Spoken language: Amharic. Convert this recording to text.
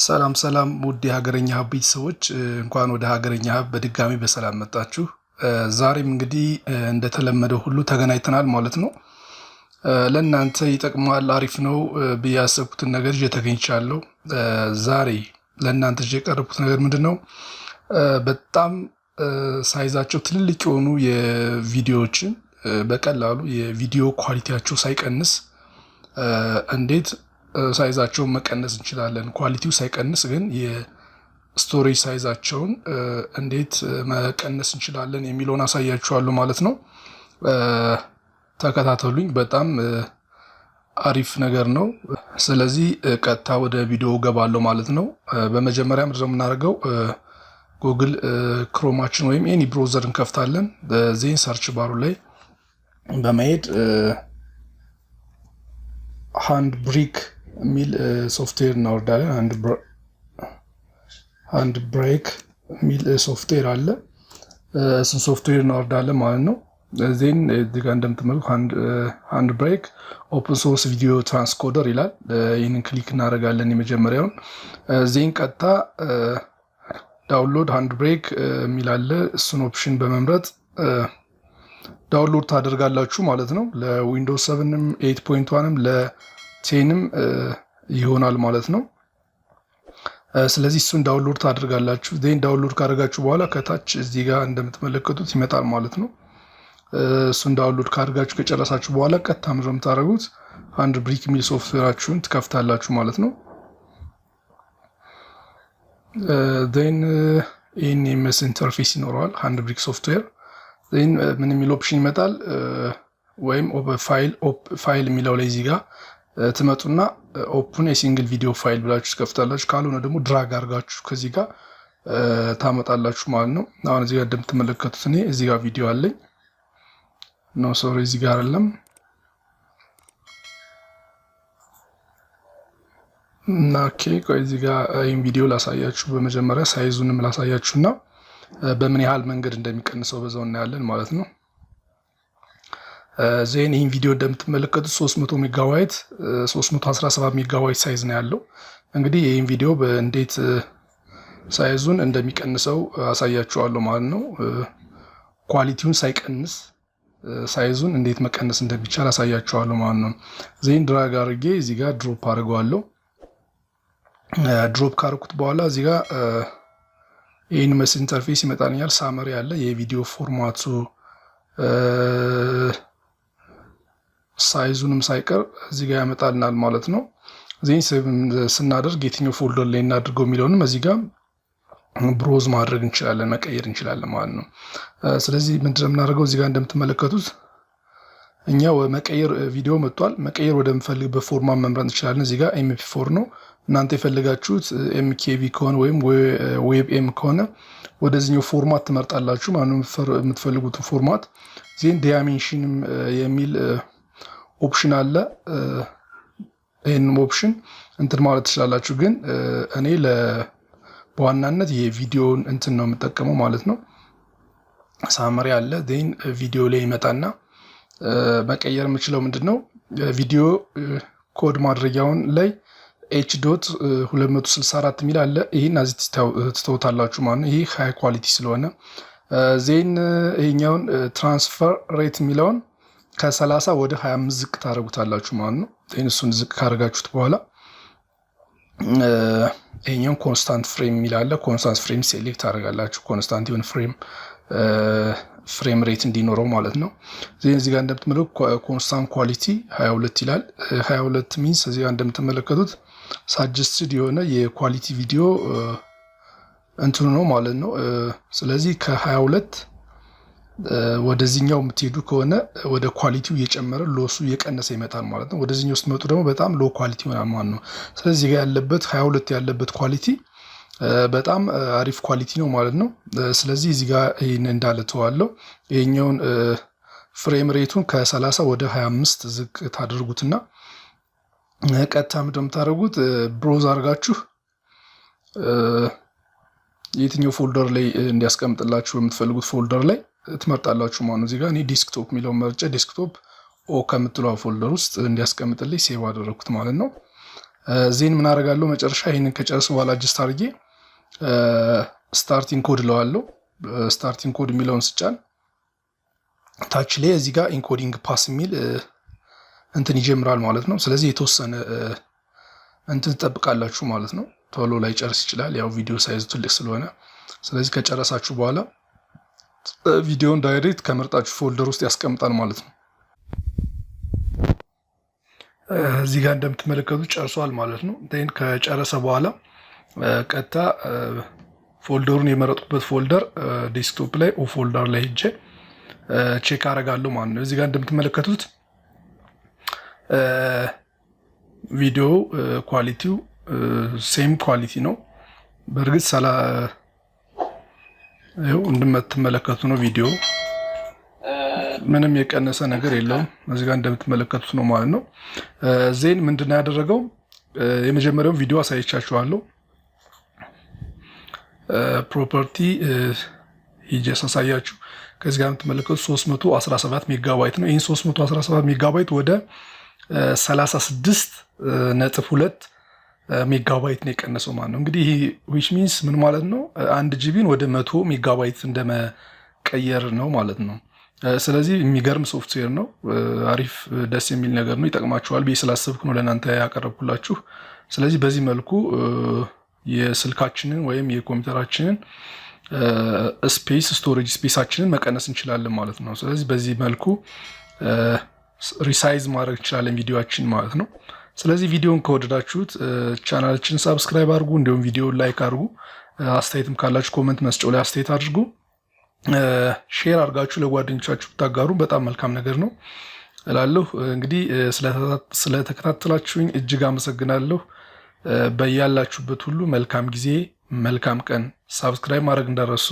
ሰላም ሰላም ውድ የሀገረኛ ሀብ ቤተሰቦች እንኳን ወደ ሀገረኛ ሀብ በድጋሚ በሰላም መጣችሁ። ዛሬም እንግዲህ እንደተለመደው ሁሉ ተገናኝተናል ማለት ነው። ለእናንተ ይጠቅማል አሪፍ ነው ብዬ ያሰብኩትን ነገር ይዤ ተገኝቻለሁ። ዛሬ ለእናንተ ይዤ የቀረብኩት ነገር ምንድን ነው? በጣም ሳይዛቸው ትልልቅ የሆኑ የቪዲዮዎችን በቀላሉ የቪዲዮ ኳሊቲያቸው ሳይቀንስ እንዴት ሳይዛቸውን መቀነስ እንችላለን። ኳሊቲው ሳይቀንስ ግን የስቶሬጅ ሳይዛቸውን እንዴት መቀነስ እንችላለን የሚለውን አሳያችኋለሁ ማለት ነው። ተከታተሉኝ። በጣም አሪፍ ነገር ነው። ስለዚህ ቀጥታ ወደ ቪዲዮ ገባለሁ ማለት ነው። በመጀመሪያ ምንድን ነው የምናደርገው? ጉግል ክሮማችን ወይም ኤኒ ብሮዘር እንከፍታለን። ዜን ሰርች ባሩ ላይ በመሄድ ሃንድብሬክ የሚል ሶፍትዌር እናወርዳለን። ሃንድብሬክ የሚል ሶፍትዌር አለ። እሱን ሶፍትዌር እናወርዳለን ማለት ነው። ዜን እዚህ ጋር እንደምትመለከቱ ሃንድብሬክ ኦፕን ሶርስ ቪዲዮ ትራንስኮደር ይላል። ይህንን ክሊክ እናደርጋለን የመጀመሪያውን። ዜን ቀጥታ ዳውንሎድ ሃንድብሬክ የሚል አለ። እሱን ኦፕሽን በመምረጥ ዳውንሎድ ታደርጋላችሁ ማለት ነው። ለዊንዶውስ 7ም 8.1ም ለ10ም ይሆናል ማለት ነው። ስለዚህ እሱን ዳውንሎድ ታደርጋላችሁ። ዜን ዳውንሎድ ካደረጋችሁ በኋላ ከታች እዚህ ጋር እንደምትመለከቱት ይመጣል ማለት ነው። እሱን ዳውንሎድ ካደርጋችሁ ከጨረሳችሁ በኋላ ቀጥታ ምንድን ነው የምታደርጉት? ሃንድብሬክ የሚል ሶፍትዌራችሁን ትከፍታላችሁ ማለት ነው። ዜን ይህን የሚመስል ኢንተርፌስ ይኖረዋል ሃንድብሬክ ሶፍትዌር። ዜን ምን የሚል ኦፕሽን ይመጣል? ወይም ፋይል የሚለው ላይ እዚህ ጋር ትመጡና ኦፕን የሲንግል ቪዲዮ ፋይል ብላችሁ ትከፍታላችሁ። ካልሆነ ደግሞ ድራግ አድርጋችሁ ከዚህ ጋር ታመጣላችሁ ማለት ነው። አሁን እዚህ ጋር እንደምትመለከቱት እኔ እዚህ ጋር ቪዲዮ አለኝ። ኖ ሶሪ፣ እዚህ ጋር አይደለም እና ኦኬ፣ ቆይ እዚህ ጋር ይህን ቪዲዮ ላሳያችሁ። በመጀመሪያ ሳይዙንም ላሳያችሁና በምን ያህል መንገድ እንደሚቀንሰው በዛው እናያለን ማለት ነው። ዜን ይህን ቪዲዮ እንደምትመለከቱት 300 ሜጋባይት 317 ሜጋባይት ሳይዝ ነው ያለው። እንግዲህ ይህን ቪዲዮ በእንዴት ሳይዙን እንደሚቀንሰው አሳያችኋለሁ ማለት ነው። ኳሊቲውን ሳይቀንስ ሳይዙን እንዴት መቀነስ እንደሚቻል አሳያችኋለሁ ማለት ነው። ዜን ድራግ አድርጌ እዚህ ጋር ድሮፕ አድርገዋለሁ። ድሮፕ ካርኩት በኋላ እዚህ ጋር ይህን መስል ኢንተርፌስ ይመጣልኛል። ሳመሪ ያለ የቪዲዮ ፎርማቱ ሳይዙንም ሳይቀር እዚህ ጋር ያመጣልናል ማለት ነው። ዜን ስናደርግ የትኛው ፎልደር ላይ እናድርገው የሚለውንም እዚህ ጋር ብሮዝ ማድረግ እንችላለን፣ መቀየር እንችላለን ማለት ነው። ስለዚህ ምንድነው የምናደርገው? እዚህ ጋር እንደምትመለከቱት እኛ መቀየር ቪዲዮ መጥቷል። መቀየር ወደምፈልግበት ፎርማት መምረጥ እንችላለን። እዚህ ጋር ኤምፒ4 ነው። እናንተ የፈለጋችሁት ኤምኬቪ ከሆነ ወይም ዌብ ኤም ከሆነ ወደዚህኛው ፎርማት ትመርጣላችሁ ማለት ነው፣ የምትፈልጉትን ፎርማት። ዜን ዳይሜንሽንም የሚል ኦፕሽን አለ። ይህንም ኦፕሽን እንትን ማለት ትችላላችሁ። ግን እኔ በዋናነት የቪዲዮን እንትን ነው የምጠቀመው ማለት ነው። ሳመሪ አለ። ዜን ቪዲዮ ላይ ይመጣና መቀየር የምችለው ምንድን ነው? ቪዲዮ ኮድ ማድረጊያውን ላይ H.264 የሚል አለ። ይህን እዚህ ትተውታላችሁ ማለት ነው። ይህ ሃይ ኳሊቲ ስለሆነ። ዜን ይሄኛውን ትራንስፈር ሬት የሚለውን ከ30 ወደ 25 ዝቅ ታደርጉታላችሁ ማለት ነው። ዜን እሱን ዝቅ ካደረጋችሁት በኋላ ይሄኛውን ኮንስታንት ፍሬም የሚል አለ። ኮንስታንት ፍሬም ሴሌክት ታደርጋላችሁ። ኮንስታንት የሆነ ፍሬም ሬት እንዲኖረው ማለት ነው። እዚህ ጋር እንደምትመለከቱት ኮንስታንት ኳሊቲ 22 ይላል። 22 ሚንስ እዚህ ጋር እንደምትመለከቱት ሳጀስትድ የሆነ የኳሊቲ ቪዲዮ እንትኑ ነው ማለት ነው። ስለዚህ ከ22 ወደዚህኛው የምትሄዱ ከሆነ ወደ ኳሊቲው እየጨመረ ሎሱ እየቀነሰ ይመጣል ማለት ነው። ወደዚህኛው ስትመጡ ደግሞ በጣም ሎ ኳሊቲ ይሆናል ማለት ነው። ስለዚህ ጋር ያለበት 22 ያለበት ኳሊቲ በጣም አሪፍ ኳሊቲ ነው ማለት ነው። ስለዚህ እዚህ ጋር ይህን እንዳለ ተዋለው። ይሄኛውን ፍሬም ሬቱን ከ30 ወደ 25 ዝቅ ታደርጉትና ቀጥታ ምንድን ነው የምታደርጉት? ብሮዝ አድርጋችሁ የትኛው ፎልደር ላይ እንዲያስቀምጥላችሁ የምትፈልጉት ፎልደር ላይ ትመርጣላችሁ ማለት ነው። እዚህ ጋር እኔ ዴስክቶፕ የሚለውን መርጬ ዴስክቶፕ ከምትለው ፎልደር ውስጥ እንዲያስቀምጥልኝ ሴቭ አደረኩት ማለት ነው። ዜን ምን አደርጋለሁ መጨረሻ ይሄንን ከጨረስ በኋላ አጅስት አድርጌ ስታርቲንግ ኮድ ለዋለሁ። ስታርቲንግ ኮድ የሚለውን ስጫን ታች ላይ እዚህ ጋር ኢንኮዲንግ ፓስ የሚል እንትን ይጀምራል ማለት ነው። ስለዚህ የተወሰነ እንትን ትጠብቃላችሁ ማለት ነው። ቶሎ ላይ ጨርስ ይችላል ያው ቪዲዮ ሳይዝ ትልቅ ስለሆነ። ስለዚህ ከጨረሳችሁ በኋላ ቪዲዮን ዳይሬክት ከመርጣችሁ ፎልደር ውስጥ ያስቀምጣል ማለት ነው። እዚህ ጋር እንደምትመለከቱት ጨርሷል ማለት ነው። ዴን ከጨረሰ በኋላ ቀጥታ ፎልደሩን የመረጡበት ፎልደር ዴስክቶፕ ላይ ኦ ፎልደር ላይ ሄጄ ቼክ አደርጋለሁ ማለት ነው። እዚህ ጋር እንደምትመለከቱት ቪዲዮ ኳሊቲው ሴም ኳሊቲ ነው። በእርግጥ ይኸው እንደምትመለከቱ ነው። ቪዲዮ ምንም የቀነሰ ነገር የለውም። እዚህ ጋር እንደምትመለከቱት ነው ማለት ነው። ዜን ምንድነው ያደረገው የመጀመሪያውን ቪዲዮ አሳይቻችኋለሁ። ፕሮፐርቲ ሂጄ ሳሳያችሁ ከዚህ ጋር የምትመለከቱት 317 ሜጋባይት ነው። ይህን 317 ሜጋባይት ወደ 36.2 ሜጋባይት ነው የቀነሰው ማለት ነው። እንግዲህ ይህ ዊች ሚንስ ምን ማለት ነው? 1 ጂቢን ወደ 100 ሜጋባይት እንደመቀየር ነው ማለት ነው። ስለዚህ የሚገርም ሶፍትዌር ነው። አሪፍ ደስ የሚል ነገር ነው። ይጠቅማችኋል ብዬ ስላሰብኩ ነው ለእናንተ ያቀረብኩላችሁ። ስለዚህ በዚህ መልኩ የስልካችንን ወይም የኮምፒውተራችንን ስቶሬጅ ስፔሳችንን መቀነስ እንችላለን ማለት ነው። ስለዚህ በዚህ መልኩ ሪሳይዝ ማድረግ እንችላለን ቪዲዮችን ማለት ነው። ስለዚህ ቪዲዮን ከወደዳችሁት ቻናላችንን ሳብስክራይብ አድርጉ፣ እንዲሁም ቪዲዮን ላይክ አድርጉ። አስተያየትም ካላችሁ ኮመንት መስጫው ላይ አስተያየት አድርጉ። ሼር አድርጋችሁ ለጓደኞቻችሁ ብታጋሩ በጣም መልካም ነገር ነው እላለሁ። እንግዲህ ስለተከታተላችሁኝ እጅግ አመሰግናለሁ። በያላችሁበት ሁሉ መልካም ጊዜ፣ መልካም ቀን። ሳብስክራይብ ማድረግ እንዳትረሱ።